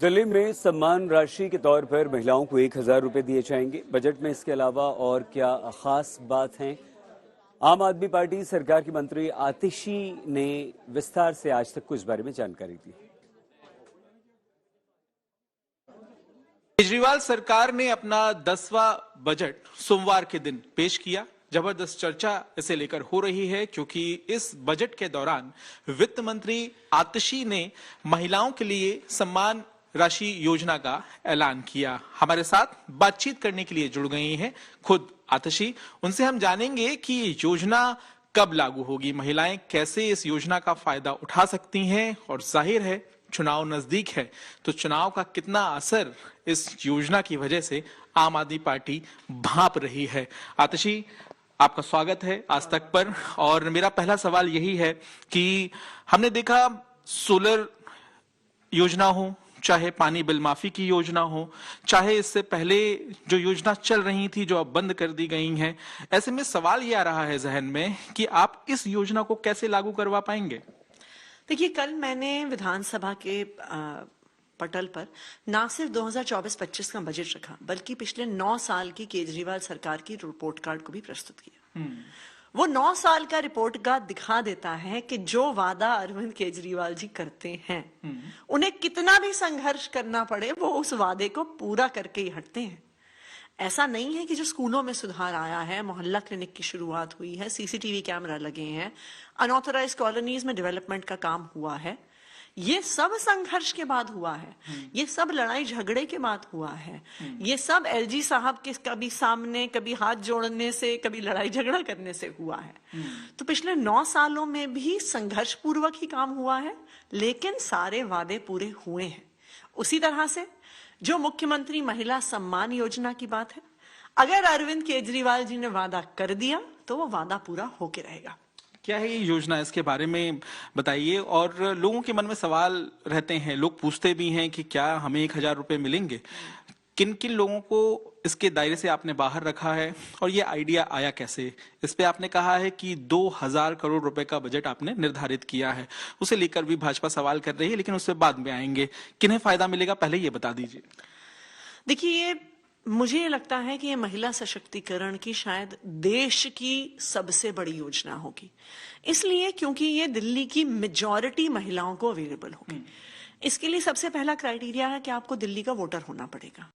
दिल्ली में सम्मान राशि के तौर पर महिलाओं को 1,000 रुपए दिए जाएंगे। बजट में इसके अलावा और क्या खास बात है? आम आदमी पार्टी सरकार की मंत्री आतिशी ने विस्तार से आज तक को इस बारे में जानकारी दी। केजरीवाल सरकार ने अपना 10वां बजट सोमवार के दिन पेश किया। जबरदस्त चर्चा इसे लेकर हो रही है क्योंकि इस बजट के दौरान वित्त मंत्री आतिशी ने महिलाओं के लिए सम्मान राशि योजना का ऐलान किया। हमारे साथ बातचीत करने के लिए जुड़ गई हैं खुद आतिशी। उनसे हम जानेंगे कि ये योजना कब लागू होगी, महिलाएं कैसे इस योजना का फायदा उठा सकती हैं, और जाहिर है चुनाव नजदीक है तो चुनाव का कितना असर इस योजना की वजह से आम आदमी पार्टी भांप रही है। आतिशी, आपका स्वागत है आज तक पर। और मेरा पहला सवाल यही है कि हमने देखा सोलर योजना हो, चाहे पानी बिल माफी की योजना हो, चाहे इससे पहले जो योजना चल रही थी जो अब बंद कर दी गई हैं, ऐसे में सवाल ये आ रहा है जहन में कि आप इस योजना को कैसे लागू करवा पाएंगे? देखिए, कल मैंने विधानसभा के पटल पर ना सिर्फ 2024-25 का बजट रखा बल्कि पिछले 9 साल की केजरीवाल सरकार की रिपोर्ट कार्ड को भी प्रस्तुत किया। वो 9 साल का रिपोर्ट कार्ड दिखा देता है कि जो वादा अरविंद केजरीवाल जी करते हैं उन्हें कितना भी संघर्ष करना पड़े वो उस वादे को पूरा करके ही हटते हैं। ऐसा नहीं है कि जो स्कूलों में सुधार आया है, मोहल्ला क्लिनिक की शुरुआत हुई है, सीसीटीवी कैमरा लगे हैं, अनऑथराइज कॉलोनीज में डेवलपमेंट का काम हुआ है, ये सब संघर्ष के बाद हुआ है, ये सब लड़ाई झगड़े के बाद हुआ है, ये सब एलजी साहब के कभी सामने, कभी हाथ जोड़ने से, कभी लड़ाई झगड़ा करने से हुआ है। तो पिछले 9 सालों में भी संघर्ष पूर्वक ही काम हुआ है, लेकिन सारे वादे पूरे हुए हैं। उसी तरह से जो मुख्यमंत्री महिला सम्मान योजना की बात है, अगर अरविंद केजरीवाल जी ने वादा कर दिया तो वो वादा पूरा होके रहेगा। क्या है ये योजना, इसके बारे में बताइए। और लोगों के मन में सवाल रहते हैं, लोग पूछते भी हैं कि क्या हमें 1,000 रुपए मिलेंगे? किन किन लोगों को इसके दायरे से आपने बाहर रखा है और ये आइडिया आया कैसे? इस पे आपने कहा है कि 2,000 करोड़ रुपए का बजट आपने निर्धारित किया है, उसे लेकर भी भाजपा सवाल कर रही है, लेकिन उससे बाद में आएंगे। किन्हें फायदा मिलेगा पहले ये बता दीजिए। देखिए, मुझे ये लगता है कि ये महिला सशक्तिकरण की शायद देश की सबसे बड़ी योजना होगी, इसलिए क्योंकि ये दिल्ली की मेजॉरिटी महिलाओं को अवेलेबल होगी। इसके लिए सबसे पहला क्राइटेरिया है कि आपको दिल्ली का वोटर होना पड़ेगा।